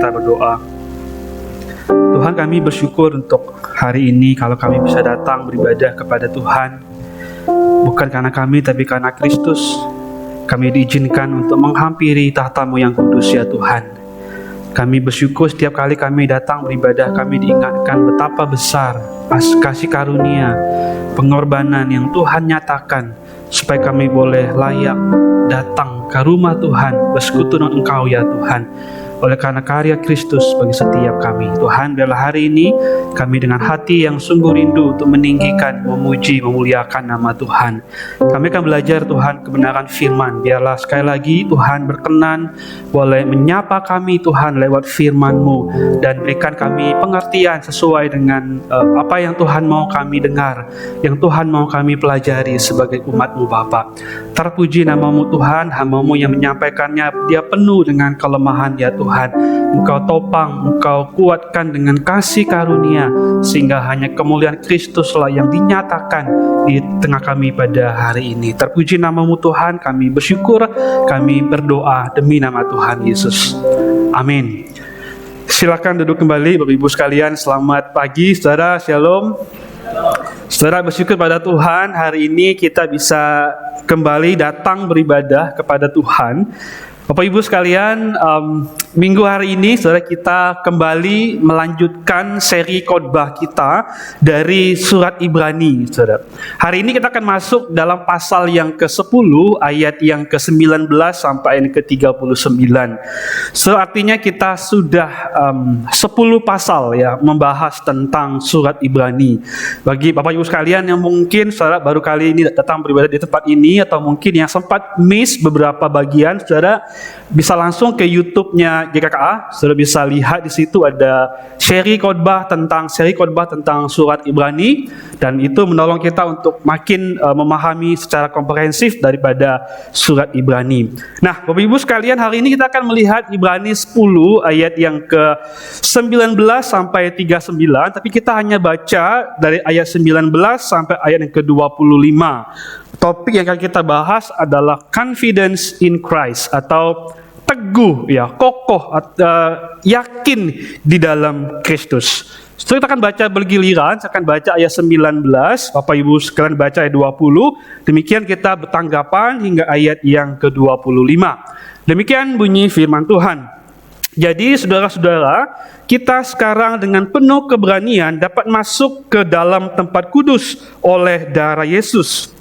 kita berdoa. Tuhan, kami bersyukur untuk hari ini kalau kami bisa datang beribadah kepada Tuhan. Bukan karena kami, tapi karena Kristus. Kami diizinkan untuk menghampiri tahta-Mu yang kudus, ya Tuhan. Kami bersyukur setiap kali kami datang beribadah, kami diingatkan betapa besar kasih karunia, pengorbanan yang Tuhan nyatakan, supaya kami boleh layak datang ke rumah Tuhan, bersekutu dengan Engkau, ya Tuhan. Oleh karena karya Kristus bagi setiap kami, Tuhan, biarlah hari ini kami dengan hati yang sungguh rindu untuk meninggikan, memuji, memuliakan nama Tuhan. Kami akan belajar, Tuhan, kebenaran firman. Biarlah sekali lagi Tuhan berkenan boleh menyapa kami, Tuhan, lewat firman-Mu, dan berikan kami pengertian sesuai dengan apa yang Tuhan mau kami dengar, yang Tuhan mau kami pelajari sebagai umat-Mu, Bapa. Terpuji nama-Mu, Tuhan. Hamba-Mu yang menyampaikannya, dia penuh dengan kelemahan, ya Tuhan. Engkau topang, Engkau kuatkan dengan kasih karunia, sehingga hanya kemuliaan Kristuslah yang dinyatakan di tengah kami pada hari ini. Terpuji nama-Mu, Tuhan. Kami bersyukur, kami berdoa demi nama Tuhan Yesus. Amin. Silakan duduk kembali, Bapak Ibu sekalian. Selamat pagi, saudara. Shalom. Saudara, bersyukur pada Tuhan, hari ini kita bisa kembali datang beribadah kepada Tuhan. Bapak Ibu sekalian, minggu hari ini saudara, kita kembali melanjutkan seri khotbah kita dari surat Ibrani, saudara. Hari ini kita akan masuk dalam pasal yang ke-10, ayat yang ke-19 sampai ayat ke-39. So, artinya kita sudah 10 pasal ya membahas tentang surat Ibrani. Bagi Bapak Ibu sekalian yang mungkin saudara baru kali ini datang beribadah di tempat ini, atau mungkin yang sempat miss beberapa bagian, saudara bisa langsung ke YouTube-nya GKKA. Saudara bisa lihat di situ ada seri khotbah tentang surat Ibrani, dan itu menolong kita untuk makin memahami secara komprehensif daripada surat Ibrani. Nah, Bapak Ibu sekalian, hari ini kita akan melihat Ibrani 10 ayat yang ke-19 sampai 39, tapi kita hanya baca dari ayat 19 sampai ayat yang ke-25. Topik yang akan kita bahas adalah confidence in Christ, atau teguh, ya, kokoh, yakin di dalam Kristus. Setelah kita akan baca bergiliran, saya akan baca ayat 19, Bapak Ibu sekalian baca ayat 20, demikian kita bertanggapan hingga ayat yang ke-25. Demikian bunyi firman Tuhan. Jadi saudara-saudara, kita sekarang dengan penuh keberanian dapat masuk ke dalam tempat kudus oleh darah Yesus,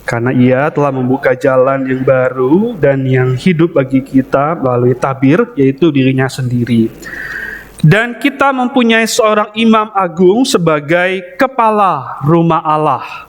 karena Ia telah membuka jalan yang baru dan yang hidup bagi kita melalui tabir, yaitu dirinya sendiri. Dan kita mempunyai seorang imam agung sebagai kepala rumah Allah.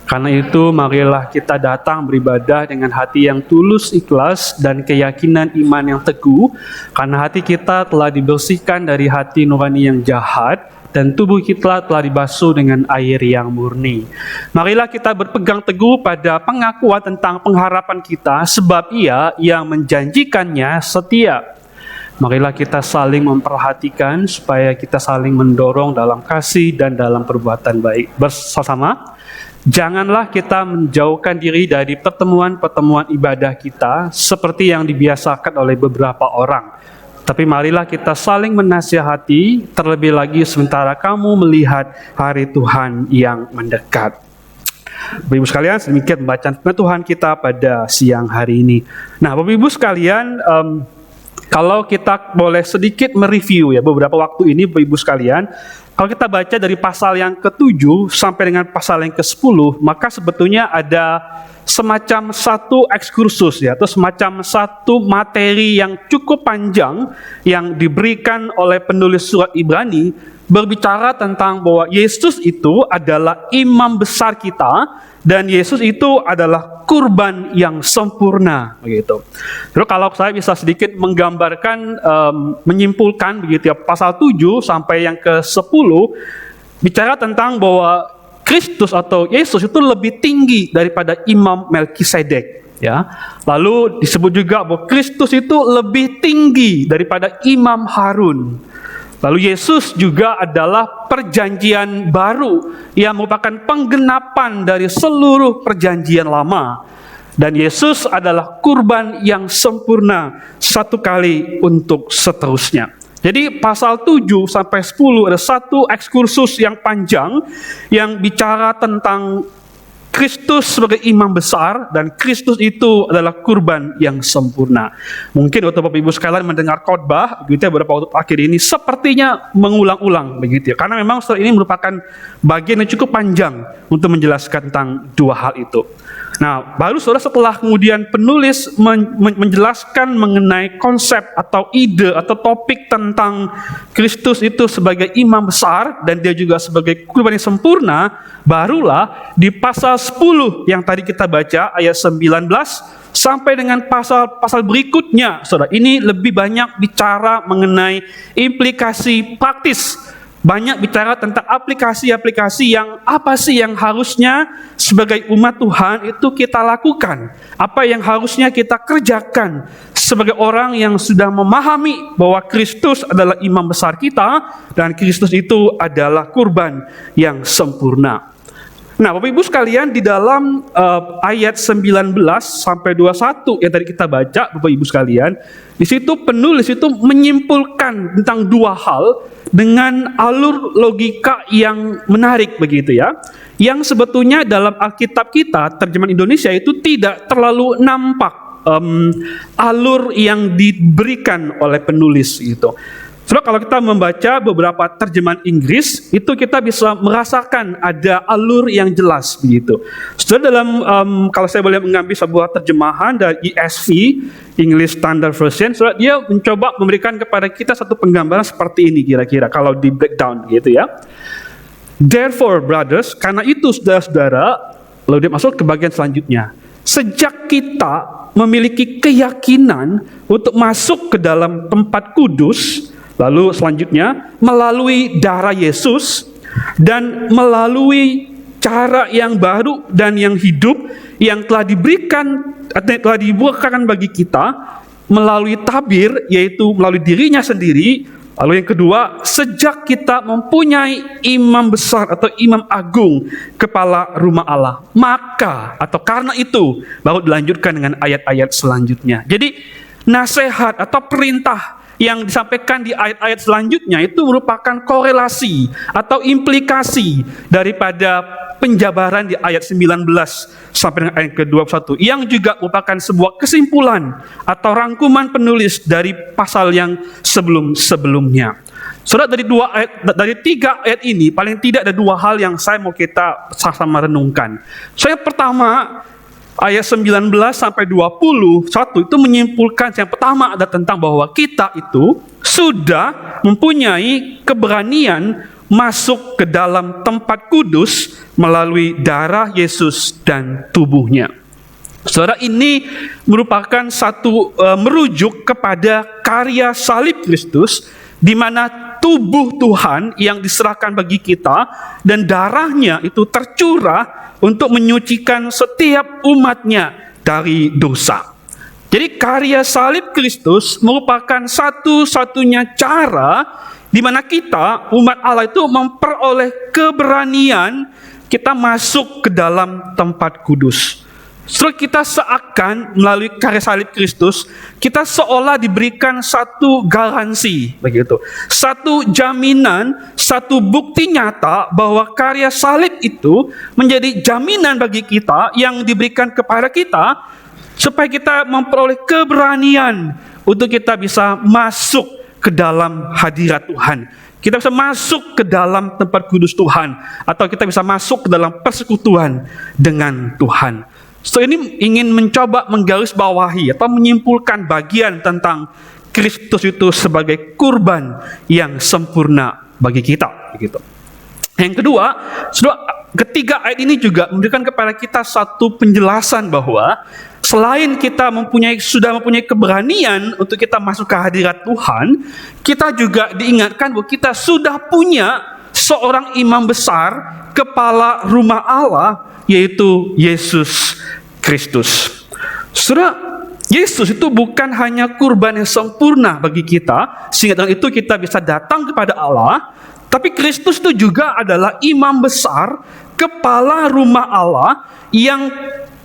Karena itu marilah kita datang beribadah dengan hati yang tulus, ikhlas, dan keyakinan iman yang teguh, karena hati kita telah dibersihkan dari hati nurani yang jahat, dan tubuh kita telah dibasuh dengan air yang murni. Marilah kita berpegang teguh pada pengakuan tentang pengharapan kita, sebab Ia yang menjanjikannya setia. Marilah kita saling memperhatikan supaya kita saling mendorong dalam kasih dan dalam perbuatan baik. Bersama, janganlah kita menjauhkan diri dari pertemuan-pertemuan ibadah kita seperti yang dibiasakan oleh beberapa orang. Tapi marilah kita saling menasihati, terlebih lagi sementara kamu melihat hari Tuhan yang mendekat. Bapak Ibu sekalian, sedemikian pembacaan firman Tuhan kita pada siang hari ini. Nah, Bapak Ibu sekalian, kalau kita boleh sedikit mereview ya beberapa waktu ini, Bapak Ibu sekalian, kalau kita baca dari pasal yang ke-7 sampai dengan pasal yang ke-10, maka sebetulnya ada semacam satu ekskursus ya, atau semacam satu materi yang cukup panjang yang diberikan oleh penulis surat Ibrani, berbicara tentang bahwa Yesus itu adalah imam besar kita, dan Yesus itu adalah kurban yang sempurna, begitu. Terus kalau saya bisa sedikit menggambarkan, menyimpulkan begitu ya, pasal 7 sampai yang ke-10 bicara tentang bahwa Kristus atau Yesus itu lebih tinggi daripada Imam Melkisedek, ya. Lalu disebut juga bahwa Kristus itu lebih tinggi daripada Imam Harun. Lalu Yesus juga adalah perjanjian baru yang merupakan penggenapan dari seluruh perjanjian lama. Dan Yesus adalah kurban yang sempurna satu kali untuk seterusnya. Jadi pasal 7 sampai 10 ada satu ekskursus yang panjang yang bicara tentang Kristus sebagai imam besar, dan Kristus itu adalah kurban yang sempurna. Mungkin waktu Bapak Ibu sekalian mendengar khotbah begitu ya, beberapa waktu akhir ini sepertinya mengulang-ulang begitu ya. Karena memang ini merupakan bagian yang cukup panjang untuk menjelaskan tentang dua hal itu. Nah, baru saudara setelah kemudian penulis menjelaskan mengenai konsep atau ide atau topik tentang Kristus itu sebagai imam besar dan dia juga sebagai kurban yang sempurna, barulah di pasal 10 yang tadi kita baca ayat 19 sampai dengan pasal berikutnya, saudara, ini lebih banyak bicara mengenai implikasi praktis. Banyak bicara tentang aplikasi-aplikasi yang apa sih yang harusnya sebagai umat Tuhan itu kita lakukan. Apa yang harusnya kita kerjakan sebagai orang yang sudah memahami bahwa Kristus adalah imam besar kita dan Kristus itu adalah kurban yang sempurna. Nah, Bapak Ibu sekalian, di dalam ayat 19 sampai 21 yang tadi kita baca, Bapak Ibu sekalian, di situ penulis itu menyimpulkan tentang dua hal dengan alur logika yang menarik begitu ya. Yang sebetulnya dalam Alkitab kita, terjemahan Indonesia itu tidak terlalu nampak alur yang diberikan oleh penulis gitu. Saudara, kalau kita membaca beberapa terjemahan Inggris, itu kita bisa merasakan ada alur yang jelas begitu. Saudara, dalam kalau saya boleh mengambil sebuah terjemahan dari ESV, English Standard Version, saudara, dia mencoba memberikan kepada kita satu penggambaran seperti ini kira-kira kalau di breakdown gitu ya. Therefore, brothers, karena itu saudara-saudara, lalu dia masuk ke bagian selanjutnya. Sejak kita memiliki keyakinan untuk masuk ke dalam tempat kudus, lalu selanjutnya melalui darah Yesus dan melalui cara yang baru dan yang hidup yang telah dibukakan bagi kita melalui tabir, yaitu melalui dirinya sendiri. Lalu yang kedua, sejak kita mempunyai imam besar atau imam agung, kepala rumah Allah, maka atau karena itu baru dilanjutkan dengan ayat-ayat selanjutnya. Jadi nasihat atau perintah yang disampaikan di ayat-ayat selanjutnya itu merupakan korelasi atau implikasi daripada penjabaran di ayat 19 sampai dengan ayat ke-21 yang juga merupakan sebuah kesimpulan atau rangkuman penulis dari pasal yang sebelum-sebelumnya. Saudara, dari 3 ayat ini paling tidak ada 2 hal yang saya mau kita sama-sama renungkan. Pertama, ayat 19 sampai 21 itu menyimpulkan yang pertama ada tentang bahwa kita itu sudah mempunyai keberanian masuk ke dalam tempat kudus melalui darah Yesus dan tubuhnya. Saudara, ini merupakan satu merujuk kepada karya salib Kristus, di mana tubuh Tuhan yang diserahkan bagi kita dan darahnya itu tercurah untuk menyucikan setiap umatnya dari dosa. Jadi karya salib Kristus merupakan satu-satunya cara di mana kita, umat Allah itu memperoleh keberanian kita masuk ke dalam tempat kudus. Setelah kita seakan melalui karya salib Kristus, kita seolah diberikan satu garansi, begitu, satu jaminan, satu bukti nyata bahwa karya salib itu menjadi jaminan bagi kita yang diberikan kepada kita supaya kita memperoleh keberanian untuk kita bisa masuk ke dalam hadirat Tuhan. Kita bisa masuk ke dalam tempat kudus Tuhan, atau kita bisa masuk ke dalam persekutuan dengan Tuhan. So ini ingin mencoba menggarisbawahi atau menyimpulkan bagian tentang Kristus itu sebagai kurban yang sempurna bagi kita, begitu. Yang kedua, ketiga ayat ini juga memberikan kepada kita satu penjelasan bahwa selain kita sudah mempunyai keberanian untuk kita masuk ke hadirat Tuhan, kita juga diingatkan bahwa kita sudah punya seorang imam besar, kepala rumah Allah, yaitu Yesus Kristus. Saudara, Yesus itu bukan hanya kurban yang sempurna bagi kita, sehingga dengan itu kita bisa datang kepada Allah, tapi Kristus itu juga adalah imam besar, kepala rumah Allah yang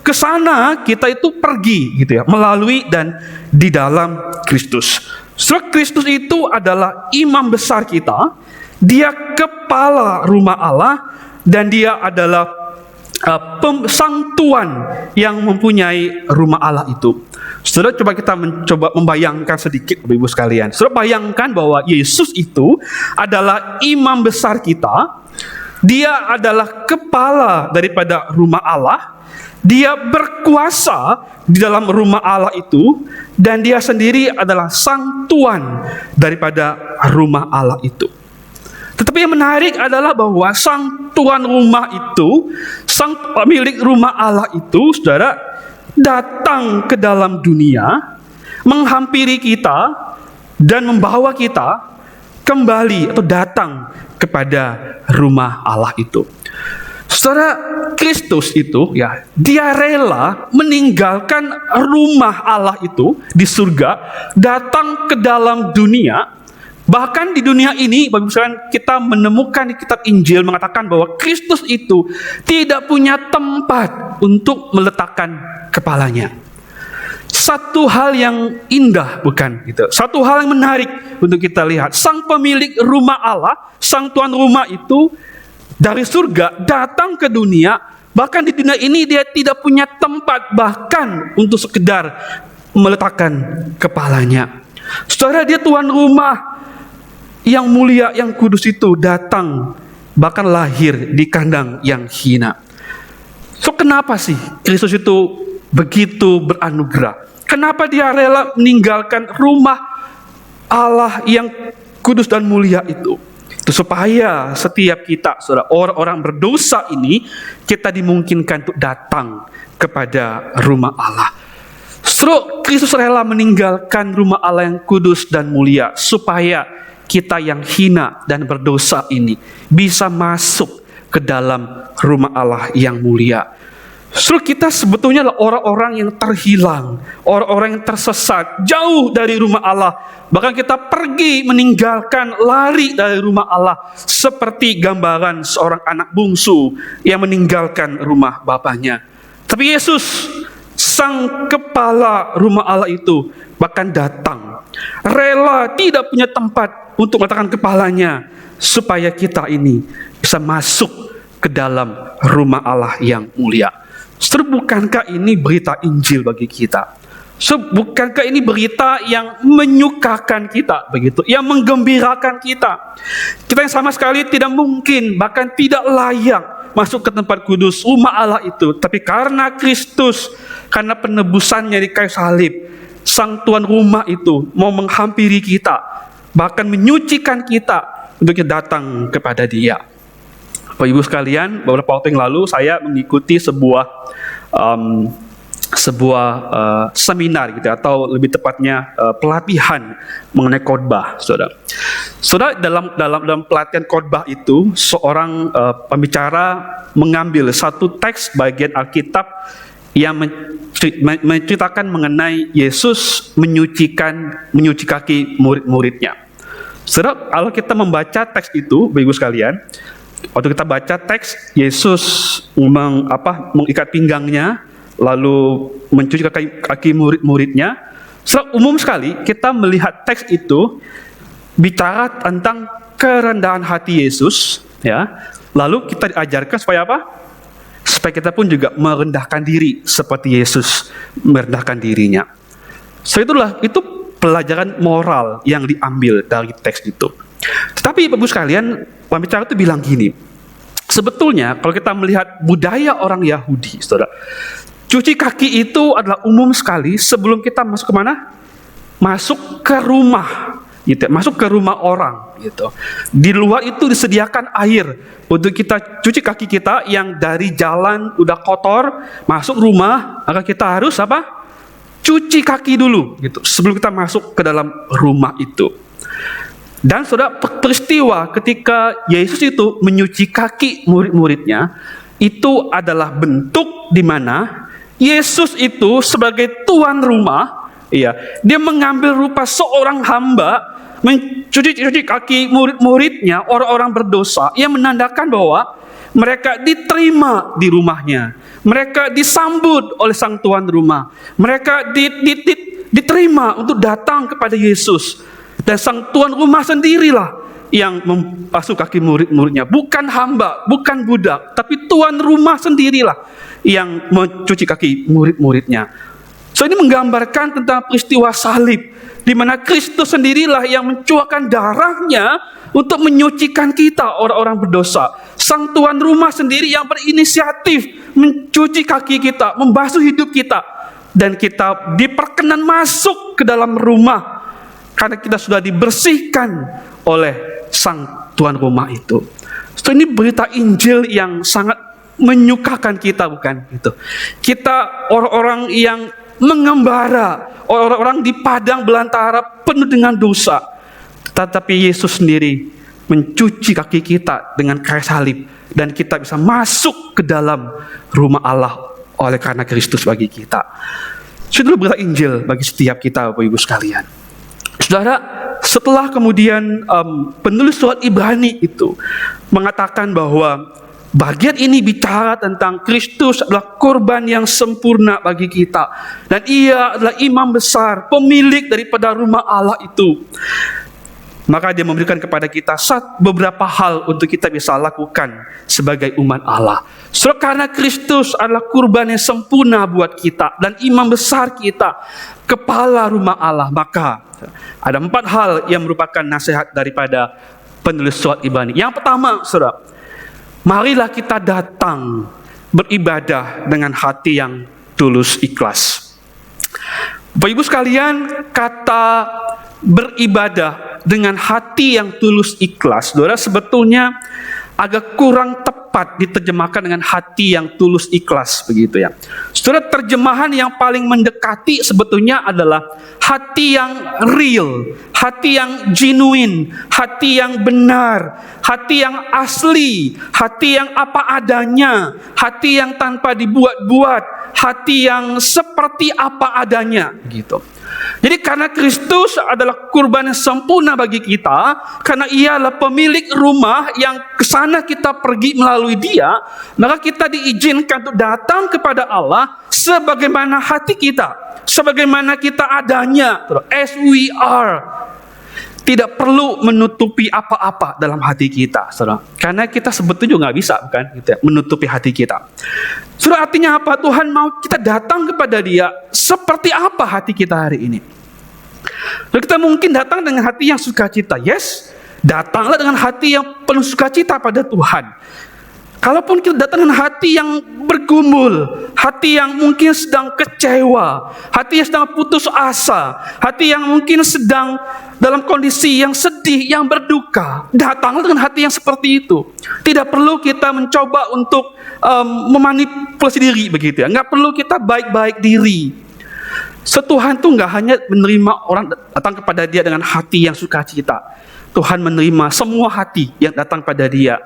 ke sana kita itu pergi gitu ya, melalui dan di dalam Kristus. Saudara, Kristus itu adalah imam besar kita, dia kepala rumah Allah, dan dia adalah sang tuan yang mempunyai rumah Allah itu. Saudara, coba kita mencoba membayangkan sedikit, Bapak Ibu sekalian. Saudara, bayangkan bahwa Yesus itu adalah imam besar kita. Dia adalah kepala daripada rumah Allah. Dia berkuasa di dalam rumah Allah itu, dan dia sendiri adalah sang tuan daripada rumah Allah itu. Tetapi yang menarik adalah bahwa sang tuan rumah itu, sang pemilik rumah Allah itu, saudara, datang ke dalam dunia, menghampiri kita, dan membawa kita kembali atau datang kepada rumah Allah itu. Saudara, Kristus itu ya, dia rela meninggalkan rumah Allah itu di surga, datang ke dalam dunia. Bahkan di dunia ini, Bapak Ibu sekalian, kita menemukan di kitab Injil mengatakan bahwa Kristus itu tidak punya tempat untuk meletakkan kepalanya. Satu hal yang indah, bukan gitu. Satu hal yang menarik untuk kita lihat. Sang pemilik rumah Allah, sang tuan rumah itu dari surga datang ke dunia. Bahkan di dunia ini dia tidak punya tempat bahkan untuk sekedar meletakkan kepalanya. Saudara, dia tuan rumah yang mulia, yang kudus itu datang, bahkan lahir di kandang yang hina. So, kenapa sih Kristus itu begitu beranugerah? Kenapa dia rela meninggalkan rumah Allah yang kudus dan mulia itu? Itu supaya setiap kita, saudara, orang-orang berdosa ini, kita dimungkinkan untuk datang kepada rumah Allah. So, Kristus rela meninggalkan rumah Allah yang kudus dan mulia supaya kita yang hina dan berdosa ini bisa masuk ke dalam rumah Allah yang mulia. Saudara, kita sebetulnya adalah orang-orang yang terhilang, orang-orang yang tersesat, jauh dari rumah Allah. Bahkan kita pergi meninggalkan, lari dari rumah Allah, seperti gambaran seorang anak bungsu yang meninggalkan rumah bapaknya. Tapi Yesus, sang kepala rumah Allah itu, bahkan datang, rela tidak punya tempat untuk meletakkan kepalanya, supaya kita ini bisa masuk ke dalam rumah Allah yang mulia. Saudara, bukankah ini berita Injil bagi kita? Bukankah ini berita yang menyukakan kita, begitu, yang menggembirakan kita? Kita yang sama sekali tidak mungkin, bahkan tidak layak masuk ke tempat kudus rumah Allah itu. Tapi karena Kristus, karena penebusannya di kayu salib, sang tuan rumah itu mau menghampiri kita, bahkan menyucikan kita untuk kita datang kepada Dia. Bapak Ibu sekalian, beberapa waktu yang lalu saya mengikuti sebuah seminar gitu, atau lebih tepatnya pelatihan mengenai khotbah, saudara. Saudara, dalam pelatihan khotbah itu, seorang pembicara mengambil satu teks bagian Alkitab yang menceritakan mengenai Yesus menyuci kaki murid-muridnya. Saudara, kalau kita membaca teks itu, Bapak Ibu sekalian, waktu kita baca teks Yesus mengikat pinggangnya, lalu mencuci kaki murid-muridnya. Saudara, umum sekali kita melihat teks itu bicara tentang kerendahan hati Yesus, ya. Lalu kita diajarkan supaya apa? Supaya kita pun juga merendahkan diri seperti Yesus merendahkan dirinya. So, itu pelajaran moral yang diambil dari teks itu. Tetapi Bapak Ibu sekalian, pembicara itu bilang gini, sebetulnya kalau kita melihat budaya orang Yahudi, saudara, cuci kaki itu adalah umum sekali sebelum kita masuk kemana? Masuk ke rumah, gitu, masuk ke rumah orang, gitu. Di luar itu disediakan air untuk kita cuci kaki kita yang dari jalan udah kotor, masuk rumah, maka kita harus apa? Cuci kaki dulu, gitu, sebelum kita masuk ke dalam rumah itu. Dan saudara, peristiwa ketika Yesus itu menyuci kaki murid-muridnya, itu adalah bentuk di mana Yesus itu sebagai tuan rumah, dia mengambil rupa seorang hamba, mencuci kaki murid-muridnya, orang-orang berdosa, yang menandakan bahwa Mereka diterima di rumahnya. Mereka disambut oleh sang tuan rumah. Mereka diterima untuk datang kepada Yesus. Dan sang tuan rumah sendirilah yang membasuh kaki murid-muridnya. Bukan hamba, bukan budak, tapi tuan rumah sendirilah yang mencuci kaki murid-muridnya. So ini menggambarkan tentang peristiwa salib, di mana Kristus sendirilah yang mencuakan darahnya untuk menyucikan kita orang-orang berdosa. Sang tuan rumah sendiri yang berinisiatif mencuci kaki kita, membasuh hidup kita, dan kita diperkenan masuk ke dalam rumah karena kita sudah dibersihkan oleh sang tuan rumah itu. So ini berita Injil yang sangat menyukakan kita, bukan gitu. Kita orang-orang yang mengembara, orang-orang di padang belantara penuh dengan dosa, tetapi Yesus sendiri mencuci kaki kita dengan kayu salib, dan kita bisa masuk ke dalam rumah Allah oleh karena Kristus bagi kita. Itu berita Injil bagi setiap kita, Bapak Ibu sekalian. Saudara, setelah kemudian penulis surat Ibrani itu mengatakan bahwa bagian ini bicara tentang Kristus adalah korban yang sempurna bagi kita, dan ia adalah imam besar, pemilik daripada rumah Allah itu. Maka dia memberikan kepada kita beberapa hal untuk kita bisa lakukan sebagai umat Allah. So, karena Kristus adalah kurban yang sempurna buat kita dan imam besar kita, kepala rumah Allah, maka ada 4 hal yang merupakan nasihat daripada penulis surat Ibrani. Yang pertama, saudara, marilah kita datang beribadah dengan hati yang tulus ikhlas. Bapak Ibu sekalian, kata beribadah dengan hati yang tulus ikhlas, saudara, sebetulnya agak kurang tepat diterjemahkan dengan hati yang tulus ikhlas, begitu ya. Saudara, terjemahan yang paling mendekati sebetulnya adalah hati yang real, hati yang genuine, hati yang benar, hati yang asli, hati yang apa adanya, hati yang tanpa dibuat-buat, hati yang seperti apa adanya, gitu. Jadi karena Kristus adalah kurban yang sempurna bagi kita, karena ia adalah pemilik rumah yang kesana kita pergi melalui dia, maka kita diizinkan untuk datang kepada Allah sebagaimana hati kita, sebagaimana kita adanya, as we are. Tidak perlu menutupi apa-apa dalam hati kita, saudara. Karena kita sebetulnya juga nggak bisa, bukan, gitu ya, menutupi hati kita. Saudara, artinya apa? Tuhan mau kita datang kepada Dia seperti apa hati kita hari ini. Lalu kita mungkin datang dengan hati yang sukacita, yes. Datanglah dengan hati yang penuh sukacita pada Tuhan. Kalaupun kita datang dengan hati yang bergumul, hati yang mungkin sedang kecewa, hati yang sedang putus asa, hati yang mungkin sedang dalam kondisi yang sedih, yang berduka, datanglah dengan hati yang seperti itu. Tidak perlu kita mencoba untuk memanipulasi diri, begitu ya. Nggak perlu kita baik-baik diri. Tuhan tuh nggak hanya menerima orang datang kepada Dia dengan hati yang sukacita. Tuhan menerima semua hati yang datang pada Dia.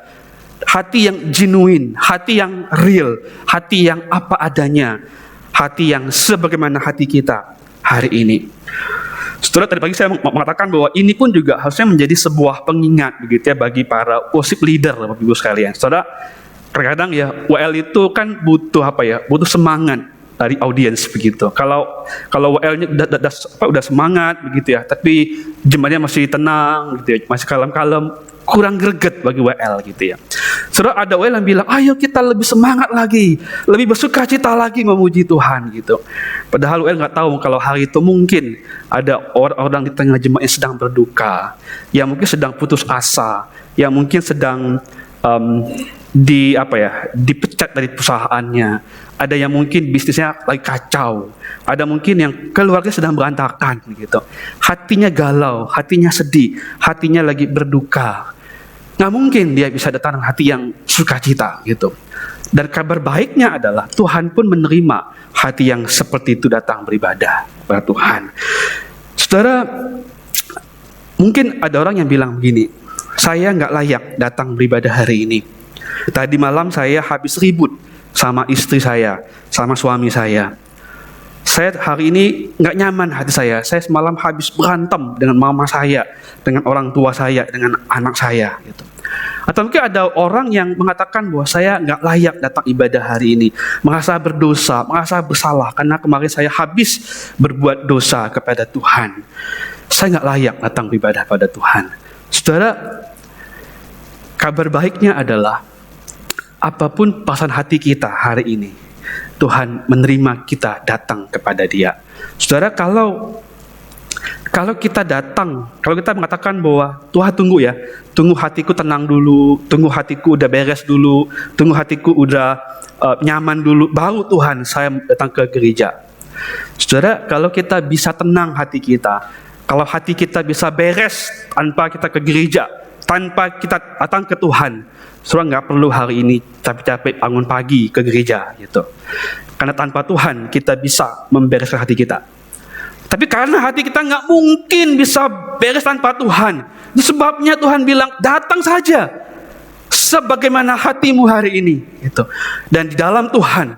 Hati yang genuine, hati yang real, hati yang apa adanya, hati yang sebagaimana hati kita hari ini. Saudara, tadi pagi saya mengatakan bahwa ini pun juga harusnya menjadi sebuah pengingat, begitu ya, bagi para worship leader, Bapak Ibu sekalian. Saudara, terkadang ya WL itu kan butuh apa ya? Butuh semangat dari audiens, begitu. Kalau WL-nya udah semangat, begitu ya, tapi jemaatnya masih tenang, gitu ya, masih kalem-kalem, kurang greget bagi WL, gitu ya. Saudara, ada WL yang bilang, ayo kita lebih semangat lagi, lebih bersukacita lagi memuji Tuhan, gitu. Padahal WL nggak tahu kalau hari itu mungkin ada orang-orang di tengah jemaat yang sedang berduka, yang mungkin sedang putus asa, yang mungkin sedang dipecat dari perusahaannya. Ada yang mungkin bisnisnya lagi kacau, ada mungkin yang keluarga sedang berantakan, gitu. Hatinya galau, hatinya sedih, hatinya lagi berduka. Nggak mungkin dia bisa datang dengan hati yang sukacita, gitu. Dan kabar baiknya adalah Tuhan pun menerima hati yang seperti itu datang beribadah kepada Tuhan. Saudara, mungkin ada orang yang bilang begini, saya nggak layak datang beribadah hari ini. Tadi malam saya habis ribut sama istri saya, sama suami saya. Saya hari ini nggak nyaman hati saya semalam habis berantem dengan mama saya, dengan orang tua saya, dengan anak saya, gitu. Atau mungkin ada orang yang mengatakan bahwa saya nggak layak datang ibadah hari ini, merasa berdosa, merasa bersalah karena kemarin saya habis berbuat dosa kepada Tuhan. Saya nggak layak datang beribadah pada Tuhan. Saudara, kabar baiknya adalah apapun perasaan hati kita hari ini, Tuhan menerima kita datang kepada Dia. Saudara, kalau kita datang, kalau kita mengatakan bahwa Tuhan tunggu hatiku tenang dulu, tunggu hatiku udah beres dulu, tunggu hatiku udah nyaman dulu, baru Tuhan saya datang ke gereja. Saudara, kalau kita bisa tenang hati kita, kalau hati kita bisa beres tanpa kita ke gereja, tanpa kita datang ke Tuhan, saudara nggak perlu hari ini capek-capek bangun pagi ke gereja gitu. Karena tanpa Tuhan kita bisa membereskan hati kita. Tapi karena hati kita nggak mungkin bisa beres tanpa Tuhan, itu sebabnya Tuhan bilang datang saja sebagaimana hatimu hari ini gitu. Dan di dalam Tuhan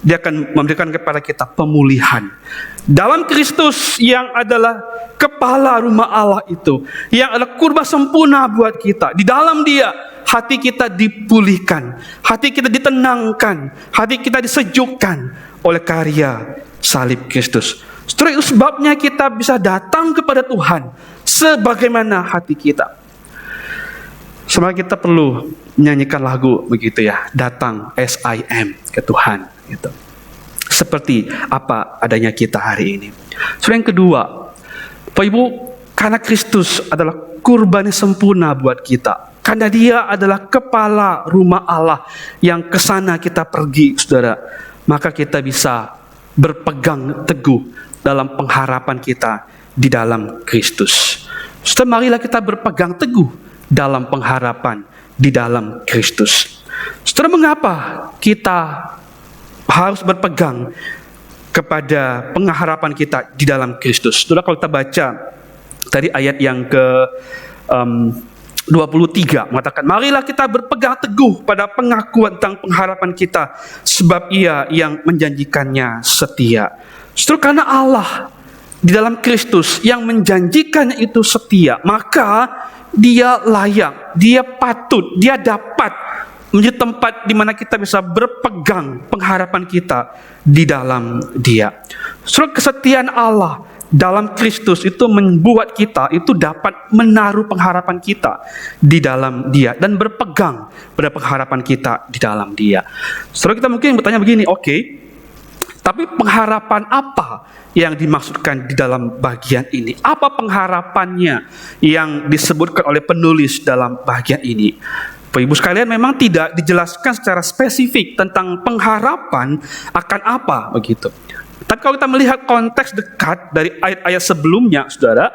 Dia akan memberikan kepada kita pemulihan. Dalam Kristus yang adalah kepala rumah Allah itu, yang adalah kurban sempurna buat kita, di dalam Dia hati kita dipulihkan, hati kita ditenangkan, hati kita disejukkan oleh karya salib Kristus. Setelah itu sebabnya kita bisa datang kepada Tuhan sebagaimana hati kita. Sebenarnya kita perlu menyanyikan lagu begitu ya, datang as I am ke Tuhan gitu. Seperti apa adanya kita hari ini. Yang kedua, Bapak Ibu, karena Kristus adalah kurban yang sempurna buat kita, karena Dia adalah kepala rumah Allah yang kesana kita pergi, saudara, maka kita bisa berpegang teguh dalam pengharapan kita di dalam Kristus. Saudara, marilah kita berpegang teguh dalam pengharapan di dalam Kristus. Saudara, mengapa kita harus berpegang kepada pengharapan kita di dalam Kristus? Saudara, kalau kita baca dari ayat yang ke 23 mengatakan, marilah kita berpegang teguh pada pengakuan tentang pengharapan kita, sebab Ia yang menjanjikannya setia. Justru karena Allah di dalam Kristus yang menjanjikannya itu setia, maka Dia layak, Dia patut, Dia dapat menjadi tempat di mana kita bisa berpegang pengharapan kita di dalam Dia. Justru kesetiaan Allah dalam Kristus itu membuat kita itu dapat menaruh pengharapan kita di dalam Dia dan berpegang pada pengharapan kita di dalam Dia. Justru kita mungkin bertanya begini, oke, tapi pengharapan apa yang dimaksudkan di dalam bagian ini? Apa pengharapannya yang disebutkan oleh penulis dalam bagian ini? Bapak Ibu sekalian, memang tidak dijelaskan secara spesifik tentang pengharapan akan apa begitu. Tapi kalau kita melihat konteks dekat dari ayat-ayat sebelumnya, saudara,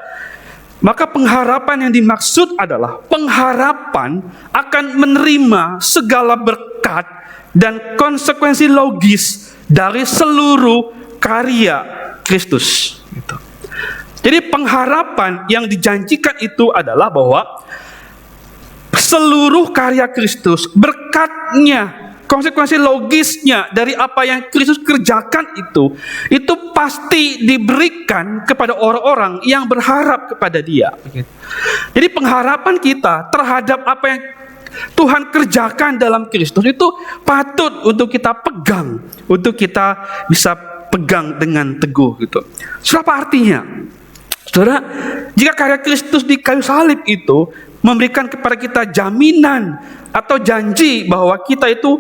maka pengharapan yang dimaksud adalah pengharapan akan menerima segala berkat dan konsekuensi logis dari seluruh karya Kristus. Gitu. Jadi pengharapan yang dijanjikan itu adalah bahwa seluruh karya Kristus, berkatnya, konsekuensi logisnya dari apa yang Kristus kerjakan itu pasti diberikan kepada orang-orang yang berharap kepada Dia. Jadi pengharapan kita terhadap apa yang Tuhan kerjakan dalam Kristus itu patut untuk kita pegang, untuk kita bisa pegang dengan teguh gitu. Apa artinya? Saudara, jika karya Kristus di kayu salib itu memberikan kepada kita jaminan atau janji bahwa kita itu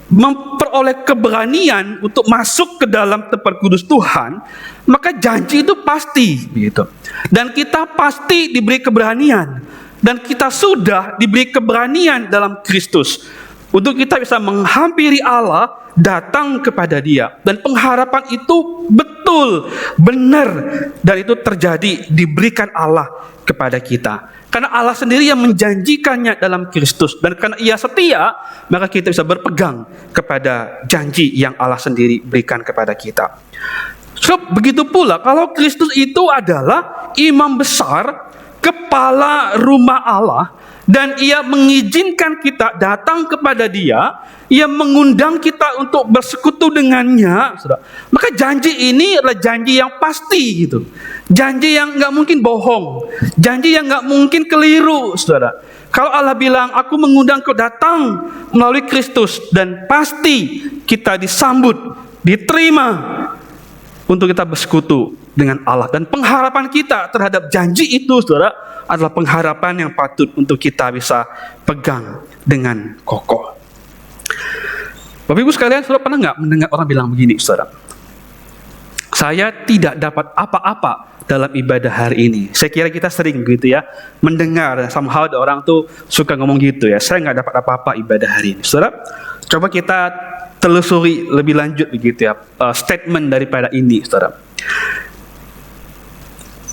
memperoleh keberanian untuk masuk ke dalam tempat kudus Tuhan, maka janji itu pasti gitu. Dan kita pasti diberi keberanian. Dan kita sudah diberi keberanian dalam Kristus untuk kita bisa menghampiri Allah, datang kepada Dia. Dan pengharapan itu betul, benar, dan itu terjadi, diberikan Allah kepada kita. Karena Allah sendiri yang menjanjikannya dalam Kristus. Dan karena Ia setia, maka kita bisa berpegang kepada janji yang Allah sendiri berikan kepada kita. So, begitu pula kalau Kristus itu adalah imam besar, kepala rumah Allah, dan Ia mengizinkan kita datang kepada Dia, Ia mengundang kita untuk bersekutu dengannya, saudara, maka janji ini adalah janji yang pasti gitu. Janji yang nggak mungkin bohong, janji yang nggak mungkin keliru, saudara. Kalau Allah bilang, aku mengundang kau datang melalui Kristus, dan pasti kita disambut, diterima untuk kita bersekutu dengan Allah. Dan pengharapan kita terhadap janji itu, saudara, adalah pengharapan yang patut untuk kita bisa pegang dengan kokoh. Bapak Ibu sekalian, saudara pernah nggak mendengar orang bilang begini, saudara? Saya tidak dapat apa-apa dalam ibadah hari ini. Saya kira kita sering gitu ya, mendengar somehow ada orang tuh suka ngomong gitu ya, saya nggak dapat apa-apa ibadah hari ini. Saudara, coba kita telusuri lebih lanjut begitu ya, statement daripada ini, saudara.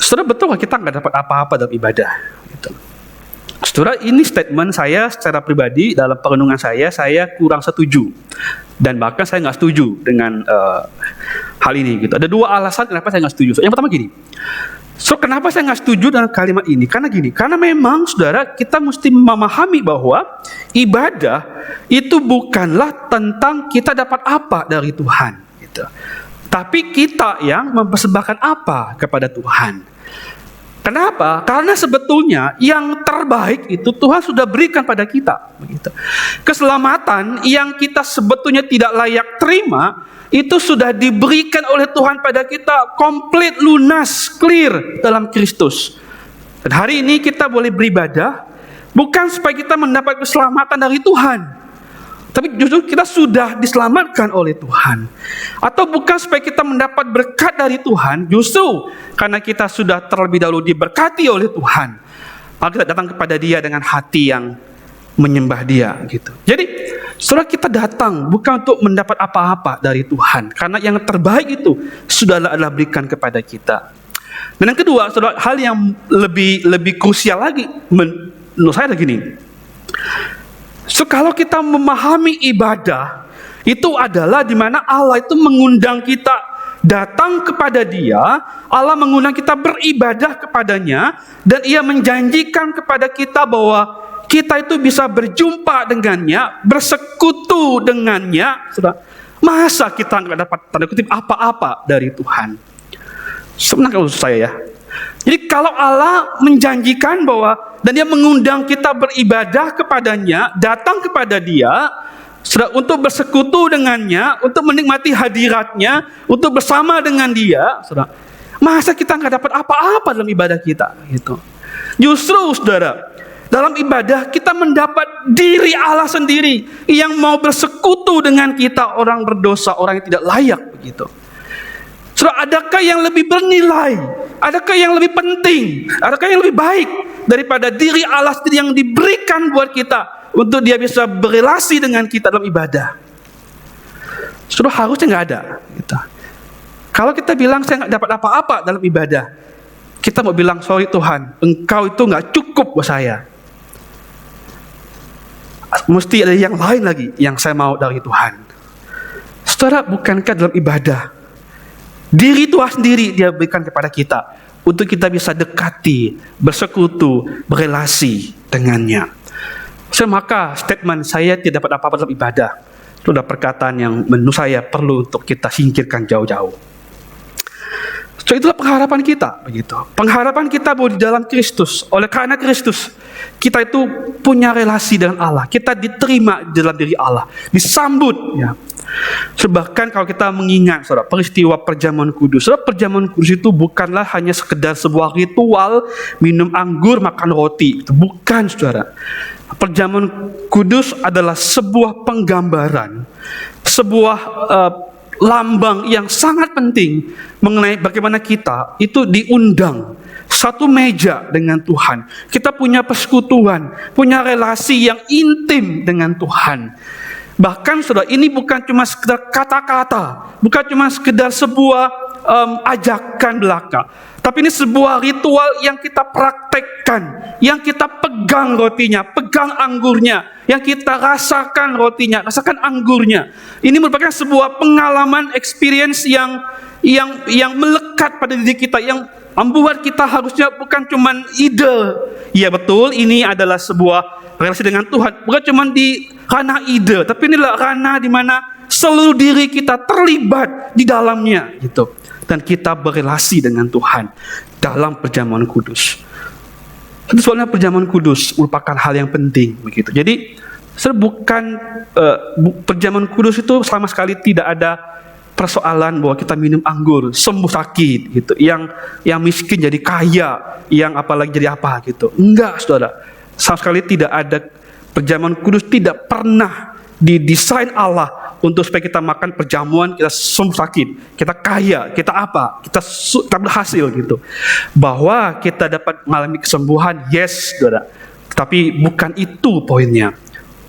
Saudara, betul nggak kita nggak dapat apa-apa dalam ibadah? Gitu. Saudara, ini statement saya secara pribadi dalam perenungan saya kurang setuju. Dan bahkan saya nggak setuju dengan hal ini. Gitu. Ada dua alasan kenapa saya nggak setuju. Yang pertama gini, kenapa saya nggak setuju dengan kalimat ini? Karena memang saudara, kita mesti memahami bahwa ibadah itu bukanlah tentang kita dapat apa dari Tuhan. Gitu. Tapi kita yang mempersembahkan apa kepada Tuhan. Kenapa? Karena sebetulnya yang terbaik itu Tuhan sudah berikan pada kita. Begitu. Keselamatan yang kita sebetulnya tidak layak terima, itu sudah diberikan oleh Tuhan pada kita komplit, lunas, clear dalam Kristus. Dan hari ini kita boleh beribadah bukan supaya kita mendapat keselamatan dari Tuhan, tapi justru kita sudah diselamatkan oleh Tuhan. Atau bukan supaya kita mendapat berkat dari Tuhan, justru karena kita sudah terlebih dahulu diberkati oleh Tuhan, maka kita datang kepada Dia dengan hati yang menyembah Dia gitu. Jadi, saudara, kita datang bukan untuk mendapat apa-apa dari Tuhan, karena yang terbaik itu sudah adalah berikan kepada kita. Dan yang kedua, saudara, hal yang lebih krusial lagi menurut saya begini. Kalau kita memahami ibadah, itu adalah di mana Allah itu mengundang kita datang kepada Dia, Allah mengundang kita beribadah kepadanya, dan Ia menjanjikan kepada kita bahwa kita itu bisa berjumpa dengannya, bersekutu dengannya. Masa kita nggak dapat tanda kutip apa-apa dari Tuhan? Sebenarnya kalau saya ya. Jadi kalau Allah menjanjikan bahwa dan Dia mengundang kita beribadah kepadanya, datang kepada Dia, untuk bersekutu dengannya, untuk menikmati hadiratnya, untuk bersama dengan Dia, masa kita nggak dapat apa-apa dalam ibadah kita? Gitu. Justru, saudara, dalam ibadah kita mendapat diri Allah sendiri yang mau bersekutu dengan kita, orang berdosa, orang yang tidak layak, begitu. Saudara, adakah yang lebih bernilai? Adakah yang lebih penting? Adakah yang lebih baik daripada diri Allah sendiri yang diberikan buat kita untuk Dia bisa berelasi dengan kita dalam ibadah? Saudara, harusnya nggak ada. Gitu. Kalau kita bilang saya nggak dapat apa-apa dalam ibadah, kita mau bilang sorry Tuhan, Engkau itu nggak cukup buat saya. Mesti ada yang lain lagi yang saya mau dari Tuhan. Saudara, bukankah dalam ibadah diri Tuhan sendiri Dia berikan kepada kita untuk kita bisa dekati, bersekutu, berelasi dengannya. Maka statement saya tidak dapat apa-apa dalam ibadah itu adalah perkataan yang menurut saya perlu untuk kita singkirkan jauh-jauh. So, itulah pengharapan kita, begitu. Pengharapan kita bahwa di dalam Kristus, oleh karena Kristus, kita itu punya relasi dengan Allah. Kita diterima di dalam diri Allah, disambut, ya. Bahkan kalau kita mengingat, saudara, peristiwa perjamuan kudus. Saudara, perjamuan kudus itu bukanlah hanya sekedar sebuah ritual minum anggur, makan roti. Itu bukan, saudara. Perjamuan kudus adalah sebuah penggambaran, sebuah lambang yang sangat penting mengenai bagaimana kita itu diundang satu meja dengan Tuhan. Kita punya persekutuan, punya relasi yang intim dengan Tuhan. Bahkan saudara, ini bukan cuma sekedar kata-kata, bukan cuma sekedar sebuah ajakan belaka, tapi ini sebuah ritual yang kita praktekkan, yang kita pegang rotinya, pegang anggurnya, yang kita rasakan rotinya, rasakan anggurnya. Ini merupakan sebuah pengalaman, experience yang melekat pada diri kita, yang membuat kita harusnya bukan cuma ide Iya betul, ini adalah sebuah relasi dengan Tuhan. Bukan cuma di ranah ide, tapi inilah ranah di mana seluruh diri kita terlibat di dalamnya gitu. Dan kita berelasi dengan Tuhan dalam perjamuan kudus. Tentu soalnya perjamuan kudus merupakan hal yang penting begitu. Jadi perjamuan kudus itu sama sekali tidak ada persoalan bahwa kita minum anggur sembuh sakit gitu, yang miskin jadi kaya, yang apalagi jadi apa gitu. Enggak, saudara, sama sekali tidak ada. Perjamuan kudus tidak pernah didesain Allah untuk supaya kita makan perjamuan kita sembuh sakit, kita kaya, kita apa, kita berhasil gitu. Bahwa kita dapat mengalami kesembuhan, yes, saudara, tapi bukan itu poinnya.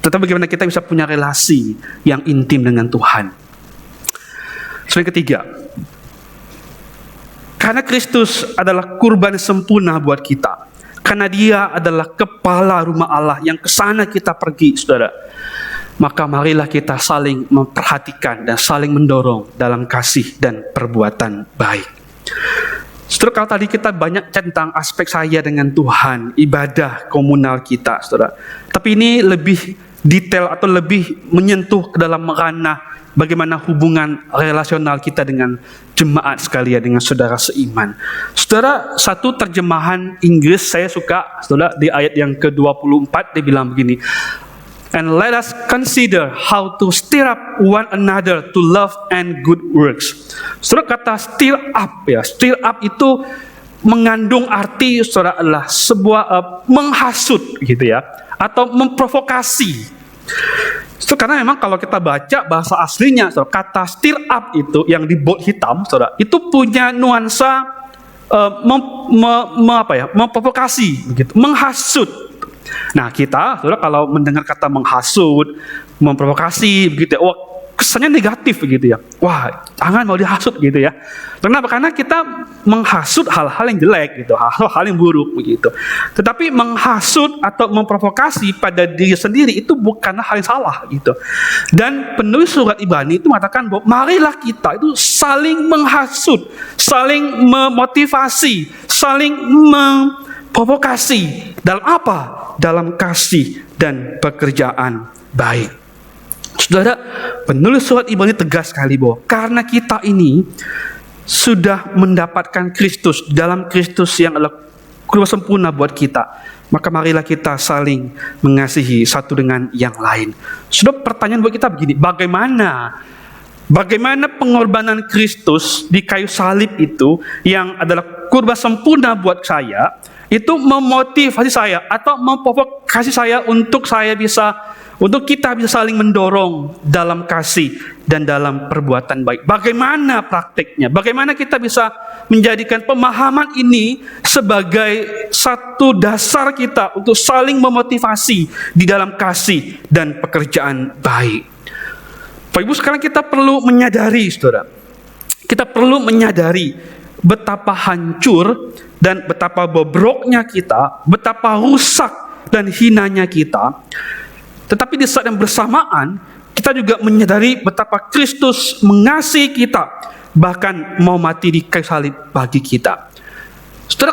Tetapi bagaimana kita bisa punya relasi yang intim dengan Tuhan. Yang ketiga, karena Kristus adalah kurban sempurna buat kita, karena Dia adalah kepala rumah Allah yang kesana kita pergi, saudara, maka marilah kita saling memperhatikan dan saling mendorong dalam kasih dan perbuatan baik. Saudara, kalau tadi kita banyak tentang aspek saya dengan Tuhan, ibadah komunal kita, saudara, tapi ini lebih detail atau lebih menyentuh ke dalam ranah bagaimana hubungan relasional kita dengan jemaat sekalian, dengan saudara seiman. Saudara, satu terjemahan Inggris saya suka, saudara, di ayat yang ke-24 dia bilang begini, and let us consider how to stir up one another to love and good works. Saudara, kata stir up ya, stir up itu mengandung arti, saudara, adalah sebuah menghasut gitu ya, atau memprovokasi. So, karena memang kalau kita baca bahasa aslinya, saudara, kata stir up itu yang di bold hitam, saudara, itu punya nuansa memprovokasi, begitu, menghasut. Nah, kita, saudara, kalau mendengar kata menghasut, memprovokasi, begitu ya, wah, kesannya negatif begitu ya. Wah, jangan mau dihasut gitu ya. Kenapa? Karena kita menghasut hal-hal yang jelek gitu, hal-hal yang buruk begitu. Tetapi menghasut atau memprovokasi pada diri sendiri itu bukanlah hal yang salah gitu. Dan penulis surat Ibrani itu mengatakan bahwa marilah kita itu saling menghasut, saling memotivasi, saling memprovokasi. Dalam apa? Dalam kasih dan pekerjaan baik. Saudara, penulis surat Ibrani tegas sekali bahwa karena kita ini sudah mendapatkan Kristus, dalam Kristus yang adalah kurban sempurna buat kita, maka marilah kita saling mengasihi satu dengan yang lain. Saudara, pertanyaan buat kita begini, bagaimana pengorbanan Kristus di kayu salib itu yang adalah kurban sempurna buat saya, itu memotivasi saya atau memprovokasi saya untuk kita bisa saling mendorong dalam kasih dan dalam perbuatan baik. Bagaimana praktiknya? Bagaimana kita bisa menjadikan pemahaman ini sebagai satu dasar kita untuk saling memotivasi di dalam kasih dan pekerjaan baik. Bapak Ibu, sekarang kita perlu menyadari, saudara, kita perlu menyadari betapa hancur dan betapa bobroknya kita, betapa rusak dan hinanya kita. Tetapi di saat yang bersamaan, kita juga menyadari betapa Kristus mengasihi kita, bahkan mau mati di kayu salib bagi kita. Saudara,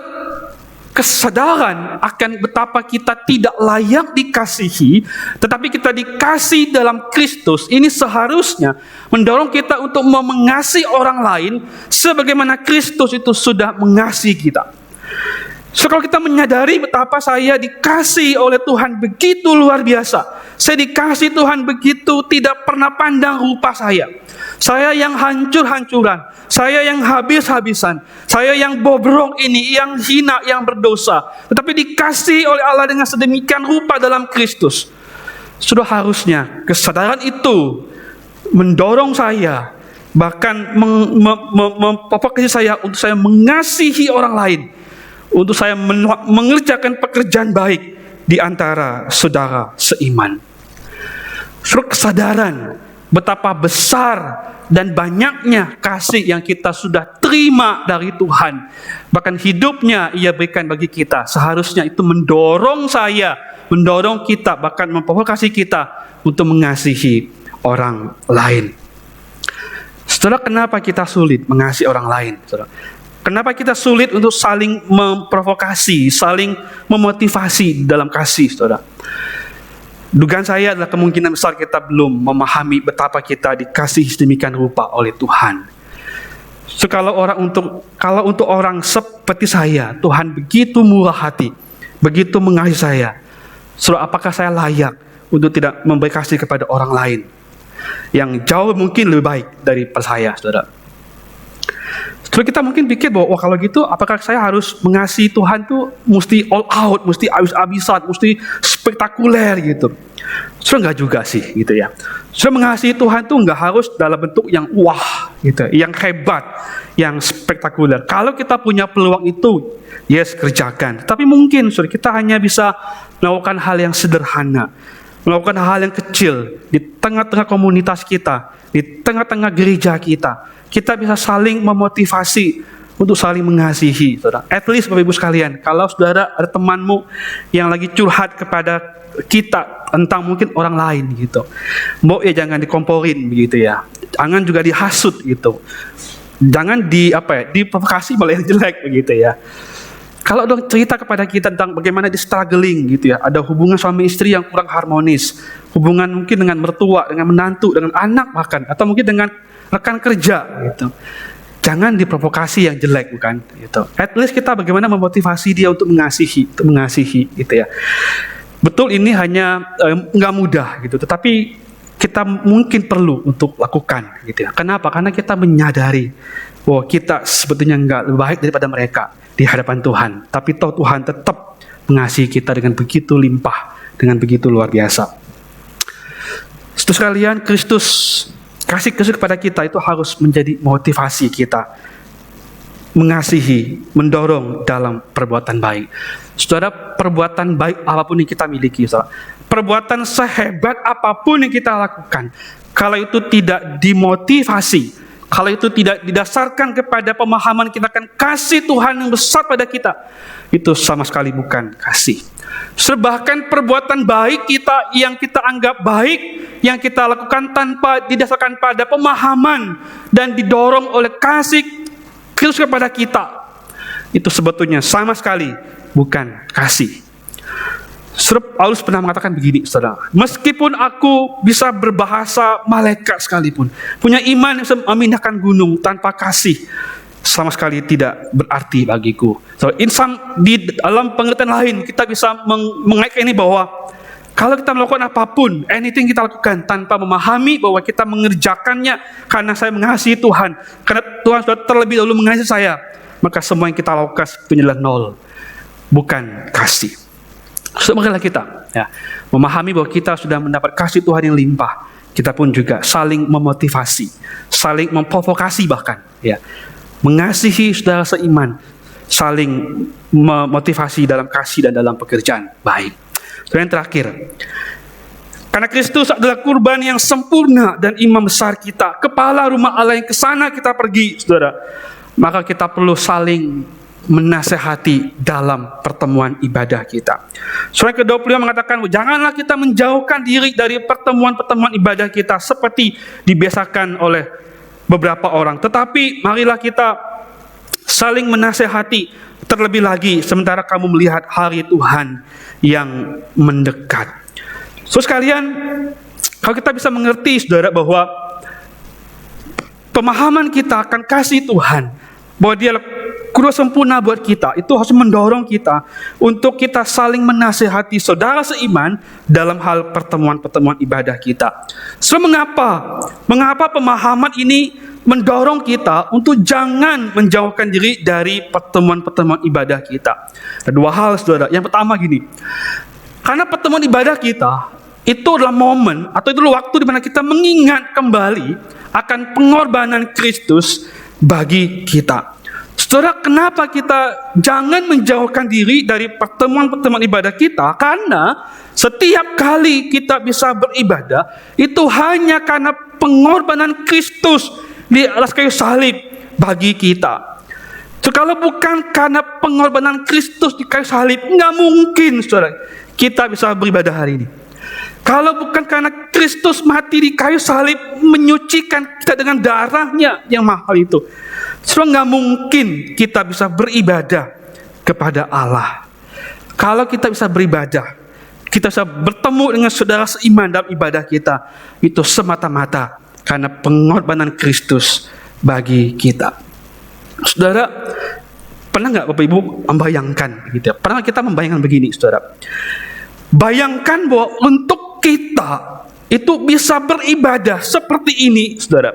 kesadaran akan betapa kita tidak layak dikasihi, tetapi kita dikasihi dalam Kristus, ini seharusnya mendorong kita untuk mengasihi orang lain sebagaimana Kristus itu sudah mengasihi kita. So, kalau kita menyadari betapa saya dikasihi oleh Tuhan begitu luar biasa, saya dikasihi Tuhan begitu tidak pernah pandang rupa saya yang hancur-hancuran, saya yang habis-habisan, saya yang bobrok ini, yang hina, yang berdosa, tetapi dikasihi oleh Allah dengan sedemikian rupa dalam Kristus. Sudah harusnya kesadaran itu mendorong saya, bahkan memprovokasi saya untuk saya mengasihi orang lain, untuk saya mengerjakan pekerjaan baik di antara saudara seiman. Suruh kesadaran betapa besar dan banyaknya kasih yang kita sudah terima dari Tuhan, bahkan hidupnya Ia berikan bagi kita, seharusnya itu mendorong saya, mendorong kita, bahkan memprovokasi kita untuk mengasihi orang lain. Saudara, kenapa kita sulit mengasihi orang lain? Saudara, Kenapa kita sulit untuk saling memprovokasi, saling memotivasi dalam kasih, saudara? Dugaan saya adalah kemungkinan besar kita belum memahami betapa kita dikasih sedemikian rupa oleh Tuhan. So, kalau untuk orang seperti saya, Tuhan begitu murah hati, begitu mengasihi saya. So, apakah saya layak untuk tidak memberi kasih kepada orang lain yang jauh mungkin lebih baik daripada saya, saudara? Terus kita mungkin pikir bahwa, kalau gitu apakah saya harus mengasihi Tuhan tuh mesti all out, mesti habis-habisan, mesti spektakuler gitu. Enggak juga sih gitu ya. Mengasihi Tuhan tuh enggak harus dalam bentuk yang wah gitu, yang hebat, yang spektakuler. Kalau kita punya peluang itu, yes, kerjakan. Tapi mungkin kita hanya bisa melakukan hal yang sederhana, melakukan hal yang kecil di tengah-tengah komunitas kita, di tengah-tengah gereja kita. Kita bisa saling memotivasi untuk saling mengasihi, saudara. At least Bapak Ibu sekalian, kalau saudara ada temanmu yang lagi curhat kepada kita tentang mungkin orang lain gitu, jangan dikomporin begitu ya. Jangan juga dihasut gitu. Jangan diprovokasi malah yang jelek begitu ya. Kalau dong cerita kepada kita tentang bagaimana di struggling gitu ya, ada hubungan suami istri yang kurang harmonis, hubungan mungkin dengan mertua, dengan menantu, dengan anak bahkan, atau mungkin dengan rekan kerja gitu. Jangan diprovokasi yang jelek, bukan gitu. At least kita bagaimana memotivasi dia untuk mengasihi gitu ya. Betul, ini hanya nggak mudah gitu, tetapi kita mungkin perlu untuk lakukan gitu ya. Kenapa? Karena kita menyadari bahwa kita sebetulnya nggak lebih baik daripada mereka di hadapan Tuhan, tapi toh Tuhan tetap mengasihi kita dengan begitu limpah, dengan begitu luar biasa. Saudara sekalian, kasih Kristus kepada kita itu harus menjadi motivasi kita mengasihi, mendorong dalam perbuatan baik. Saudara, perbuatan baik apapun yang kita miliki, saudara, perbuatan sehebat apapun yang kita lakukan, kalau itu tidak dimotivasi, kalau itu tidak didasarkan kepada pemahaman kita akan kasih Tuhan yang besar pada kita, itu sama sekali bukan kasih. Bahkan perbuatan baik kita yang kita anggap baik, yang kita lakukan tanpa didasarkan pada pemahaman dan didorong oleh kasih Kristus kepada kita, itu sebetulnya sama sekali bukan kasih. Paulus pernah mengatakan begini, saudara, meskipun aku bisa berbahasa malaikat sekalipun, punya iman yang memindahkan gunung, tanpa kasih sama sekali tidak berarti bagiku. Di dalam pengertian lain kita bisa mengaitkan ini bahwa kalau kita melakukan apapun, anything kita lakukan tanpa memahami bahwa kita mengerjakannya karena saya mengasihi Tuhan, karena Tuhan sudah terlebih dahulu mengasihi saya, maka semua yang kita lakukan sebetulnya adalah nol, bukan kasih. Marilah kita memahami bahwa kita sudah mendapat kasih Tuhan yang limpah. Kita pun juga saling memotivasi, saling memprovokasi bahkan mengasihi saudara seiman, saling memotivasi dalam kasih dan dalam pekerjaan baik. Dan yang terakhir, karena Kristus adalah kurban yang sempurna dan imam besar kita, kepala rumah Allah yang kesana kita pergi, saudara, maka kita perlu saling menasehati dalam pertemuan ibadah kita. Surah ke-25 mengatakan, janganlah kita menjauhkan diri dari pertemuan-pertemuan ibadah kita seperti dibiasakan oleh beberapa orang, tetapi marilah kita saling menasehati, terlebih lagi sementara kamu melihat hari Tuhan yang mendekat. Sekalian, kalau kita bisa mengerti, saudara, bahwa pemahaman kita akan kasih Tuhan, bahwa Dia kurban sempurna buat kita, itu harus mendorong kita untuk kita saling menasehati saudara seiman dalam hal pertemuan-pertemuan ibadah kita. Mengapa pemahaman ini mendorong kita untuk jangan menjauhkan diri dari pertemuan-pertemuan ibadah kita? Ada dua hal, saudara. Yang pertama gini, karena pertemuan ibadah kita itu adalah momen atau itu adalah waktu di mana kita mengingat kembali akan pengorbanan Kristus bagi kita. Saudara, kenapa kita jangan menjauhkan diri dari pertemuan-pertemuan ibadah kita? Karena setiap kali kita bisa beribadah, itu hanya karena pengorbanan Kristus di atas kayu salib bagi kita. Kalau bukan karena pengorbanan Kristus di kayu salib, nggak mungkin, saudara, kita bisa beribadah hari ini. Kalau bukan karena Kristus mati di kayu salib menyucikan kita dengan darahnya yang mahal itu, saudara, nggak mungkin kita bisa beribadah kepada Allah. Kalau kita bisa beribadah, kita bisa bertemu dengan saudara seiman dalam ibadah kita, itu semata-mata karena pengorbanan Kristus bagi kita. Saudara, pernah nggak Bapak Ibu membayangkan gitu ya? Pernah kita membayangkan begini, saudara? Bayangkan bahwa untuk kita itu bisa beribadah seperti ini, saudara.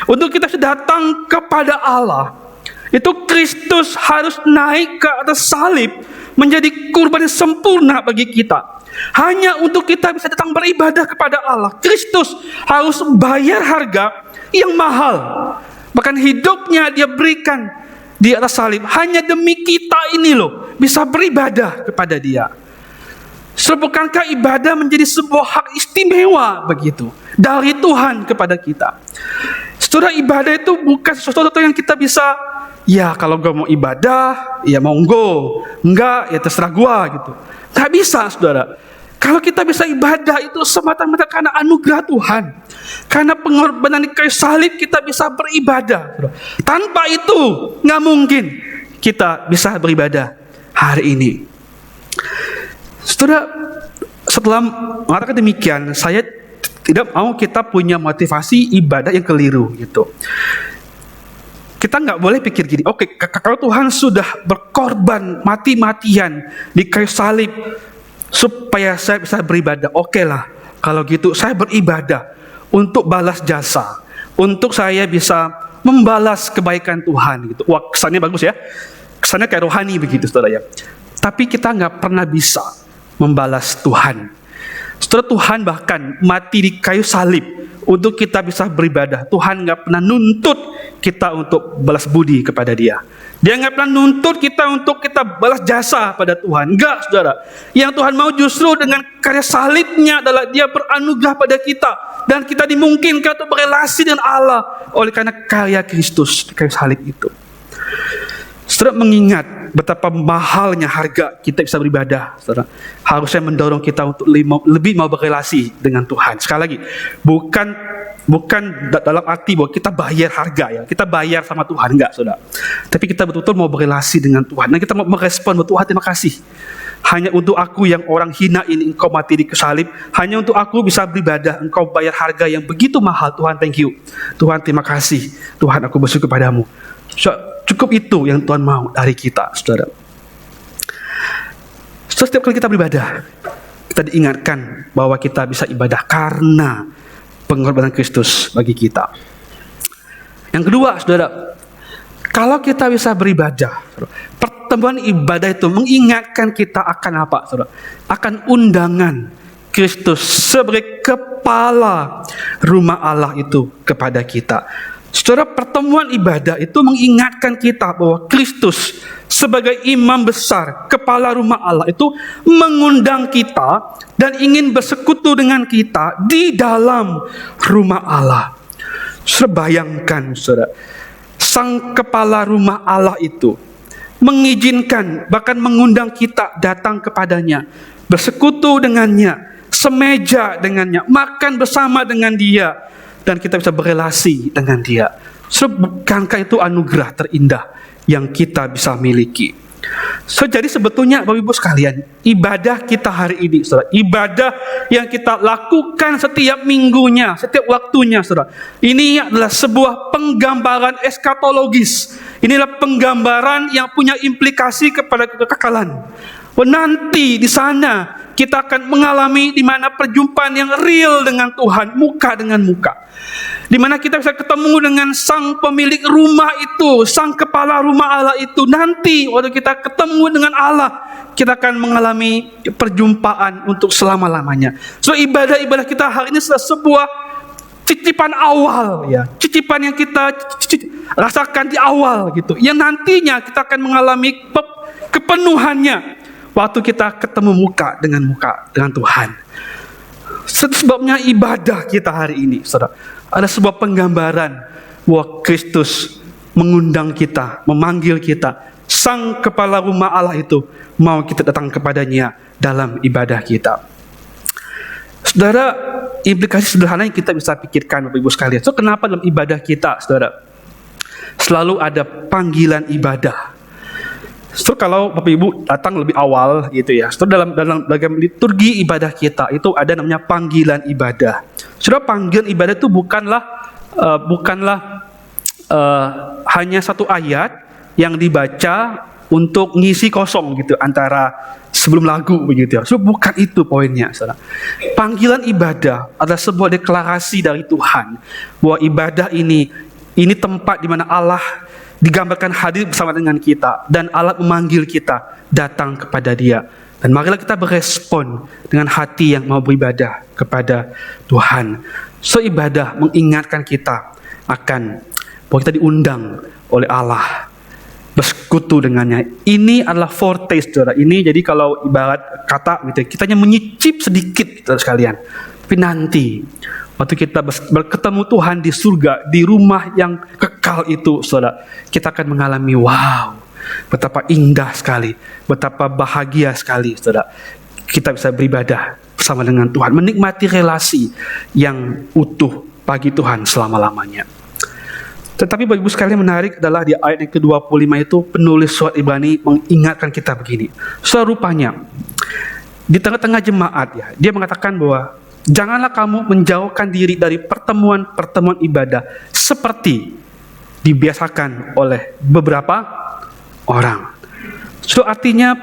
Untuk kita datang kepada Allah, itu Kristus harus naik ke atas salib menjadi kurban yang sempurna bagi kita. Hanya untuk kita bisa datang beribadah kepada Allah, Kristus harus bayar harga yang mahal. Bahkan hidupnya dia berikan di atas salib hanya demi kita ini loh, bisa beribadah kepada dia. Bukankah ibadah menjadi sebuah hak istimewa begitu dari Tuhan kepada kita? Saudara, ibadah itu bukan sesuatu yang kita bisa, ya kalau gue mau ibadah, ya monggo, enggak, ya terserah gue gitu. Gak bisa, saudara. Kalau kita bisa ibadah itu semata-mata karena anugerah Tuhan, karena pengorbanan di kayu salib kita bisa beribadah, saudara. Tanpa itu gak mungkin kita bisa beribadah hari ini. Saudara, setelah mengatakan demikian, saya tidak mau kita punya motivasi ibadah yang keliru gitu. Kita nggak boleh pikir gini, oke, kalau Tuhan sudah berkorban mati-matian di kayu salib supaya saya bisa beribadah, oke lah, kalau gitu saya beribadah untuk balas jasa, untuk saya bisa membalas kebaikan Tuhan gitu. Wah, kesannya bagus ya, kesannya kayak rohani begitu, saudara ya. Tapi kita nggak pernah bisa membalas Tuhan. Setelah Tuhan bahkan mati di kayu salib untuk kita bisa beribadah. Tuhan nggak pernah nuntut kita untuk balas budi kepada Dia. Dia nggak pernah nuntut kita untuk kita balas jasa pada Tuhan. Enggak, saudara. Yang Tuhan mau justru dengan karya salibnya adalah Dia beranugerah pada kita, dan kita dimungkinkan untuk berelasi dengan Allah oleh karena karya Kristus di kayu salib itu. Saudara, mengingat betapa mahalnya harga kita bisa beribadah, saudara, harusnya mendorong kita untuk lebih mau berelasi dengan Tuhan. Sekali lagi, bukan dalam arti bahwa kita bayar harga ya, kita bayar sama Tuhan, enggak, saudara. Tapi kita betul-betul mau berelasi dengan Tuhan, dan kita mau merespon bahwa Tuhan, terima kasih. Hanya untuk aku yang orang hina ini Engkau mati di salib, hanya untuk aku bisa beribadah, Engkau bayar harga yang begitu mahal. Tuhan, thank you. Tuhan, terima kasih. Tuhan, aku bersyukur padamu. Cukup itu yang Tuhan mau dari kita, saudara. Setiap kali kita beribadah, kita diingatkan bahwa kita bisa ibadah karena pengorbanan Kristus bagi kita. Yang kedua, saudara, kalau kita bisa beribadah, pertemuan ibadah itu mengingatkan kita akan apa, saudara? Akan undangan Kristus sebagai kepala rumah Allah itu kepada kita. Saudara, pertemuan ibadah itu mengingatkan kita bahwa Kristus sebagai imam besar, kepala rumah Allah itu mengundang kita dan ingin bersekutu dengan kita di dalam rumah Allah. Saudara, bayangkan, saudara, sang kepala rumah Allah itu mengizinkan, bahkan mengundang kita datang kepadanya, bersekutu dengannya, semeja dengannya, makan bersama dengan Dia, dan kita bisa berelasi dengan Dia. Bukankah itu anugerah terindah yang kita bisa miliki? Jadi sebetulnya Bapak Ibu sekalian, ibadah kita hari ini, saudara, ibadah yang kita lakukan setiap minggunya, setiap waktunya, saudara, ini adalah sebuah penggambaran eskatologis. Inilah penggambaran yang punya implikasi kepada kekekalan. Nanti di sana kita akan mengalami di mana perjumpaan yang real dengan Tuhan, muka dengan muka. Di mana kita bisa ketemu dengan sang pemilik rumah itu, sang kepala rumah Allah itu. Nanti waktu kita ketemu dengan Allah, kita akan mengalami perjumpaan untuk selama-lamanya. So, ibadah-ibadah kita hari ini adalah sebuah cicipan awal ya, cicipan yang kita rasakan di awal gitu. Yang nantinya kita akan mengalami kepenuhannya waktu kita ketemu muka dengan Tuhan. Sebabnya ibadah kita hari ini, saudara, ada sebuah penggambaran bahwa Kristus mengundang kita, memanggil kita. Sang kepala rumah Allah itu mau kita datang kepadanya dalam ibadah kita. Saudara, implikasi sederhana yang kita bisa pikirkan Bapak Ibu sekalian. So, kenapa dalam ibadah kita, saudara, selalu ada panggilan ibadah? So, kalau Bapak Ibu datang lebih awal gitu ya, so, dalam liturgi ibadah kita itu ada namanya panggilan ibadah. Saudara, panggilan ibadah itu bukanlah hanya satu ayat yang dibaca untuk ngisi kosong gitu antara sebelum lagu begitu ya. So, bukan itu poinnya, saudara. Panggilan ibadah adalah sebuah deklarasi dari Tuhan bahwa ibadah ini tempat di mana Allah digambarkan hadir bersama dengan kita dan Allah memanggil kita datang kepada Dia. Dan marilah kita berespon dengan hati yang mau beribadah kepada Tuhan. So, ibadah mengingatkan kita akan bahwa kita diundang oleh Allah bersekutu dengannya. Ini adalah foretaste, saudara. Ini jadi kalau ibarat kata gitu, kita hanya menyicip sedikit, saudara sekalian. Tapi nanti waktu kita berketemu Tuhan di surga, di rumah yang kekal itu, saudara, kita akan mengalami wow, betapa indah sekali, betapa bahagia sekali, saudara. Kita bisa beribadah bersama dengan Tuhan, menikmati relasi yang utuh bagi Tuhan selama-lamanya. Tetapi Bapak Ibu sekalian, menarik adalah di ayat yang ke-25 itu penulis surat Ibrani mengingatkan kita begini. Serupanya di tengah-tengah jemaat ya, dia mengatakan bahwa janganlah kamu menjauhkan diri dari pertemuan-pertemuan ibadah seperti dibiasakan oleh beberapa orang. So, artinya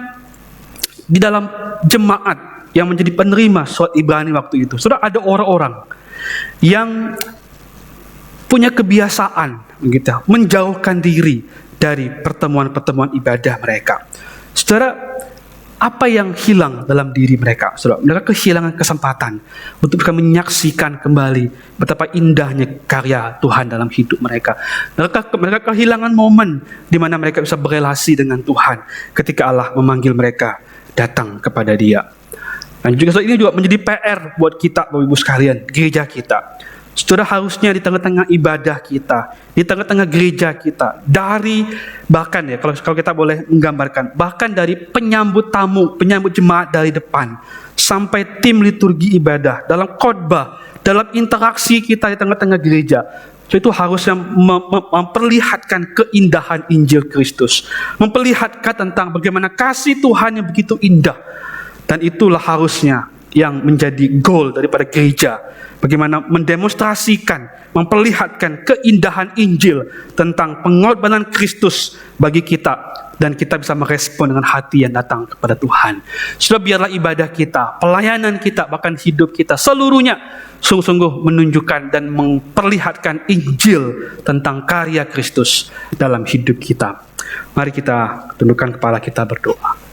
di dalam jemaat yang menjadi penerima surat Ibrani waktu itu, sudah ada orang-orang yang punya kebiasaan gitu, menjauhkan diri dari pertemuan-pertemuan ibadah mereka. Saudara, apa yang hilang dalam diri mereka? Saudara, mereka kehilangan kesempatan untuk bisa menyaksikan kembali betapa indahnya karya Tuhan dalam hidup mereka. Mereka kehilangan momen di mana mereka bisa berelasi dengan Tuhan ketika Allah memanggil mereka datang kepada Dia. Dan juga ini juga menjadi PR buat kita, Bapak Ibu sekalian, gereja kita. Saudara, harusnya di tengah-tengah ibadah kita, di tengah-tengah gereja kita, dari bahkan ya, kalau kita boleh menggambarkan, bahkan dari penyambut tamu, penyambut jemaat dari depan, sampai tim liturgi ibadah, dalam khotbah, dalam interaksi kita di tengah-tengah gereja, so, itu harusnya memperlihatkan keindahan Injil Kristus, memperlihatkan tentang bagaimana kasih Tuhan yang begitu indah. Dan itulah harusnya yang menjadi goal daripada gereja. Bagaimana mendemonstrasikan, memperlihatkan keindahan Injil tentang pengorbanan Kristus bagi kita. Dan kita bisa merespon dengan hati yang datang kepada Tuhan. Sudah, biarlah ibadah kita, pelayanan kita, bahkan hidup kita seluruhnya sungguh-sungguh menunjukkan dan memperlihatkan Injil tentang karya Kristus dalam hidup kita. Mari kita tundukkan kepala kita berdoa.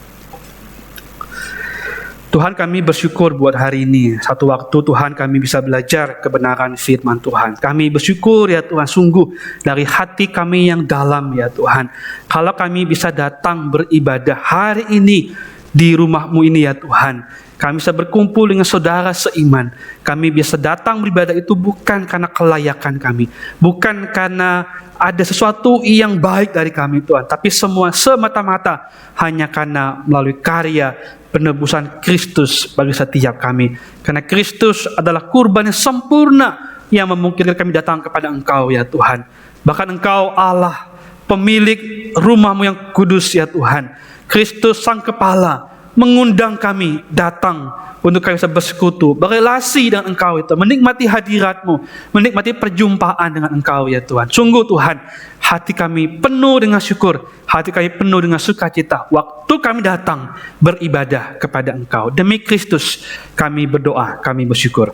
Tuhan, kami bersyukur buat hari ini. Satu waktu Tuhan kami bisa belajar kebenaran firman Tuhan. Kami bersyukur ya Tuhan, sungguh dari hati kami yang dalam ya Tuhan. Kalau kami bisa datang beribadah hari ini di rumah-Mu ini ya Tuhan. Kami bisa berkumpul dengan saudara seiman. Kami bisa datang beribadah itu bukan karena kelayakan kami. Bukan karena ada sesuatu yang baik dari kami Tuhan. Tapi semua semata-mata hanya karena melalui karya penebusan Kristus bagi setiap kami. Karena Kristus adalah kurban yang sempurna yang memungkinkan kami datang kepada Engkau ya Tuhan. Bahkan Engkau Allah, pemilik rumah-Mu yang kudus ya Tuhan. Kristus Sang Kepala mengundang kami datang untuk kami bisa bersekutu, berelasi dengan Engkau itu, menikmati hadirat-Mu, menikmati perjumpaan dengan Engkau ya Tuhan. Sungguh Tuhan, hati kami penuh dengan syukur, hati kami penuh dengan sukacita waktu kami datang beribadah kepada Engkau. Demi Kristus kami berdoa, kami bersyukur.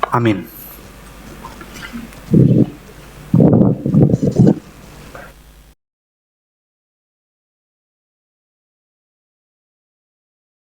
Amin.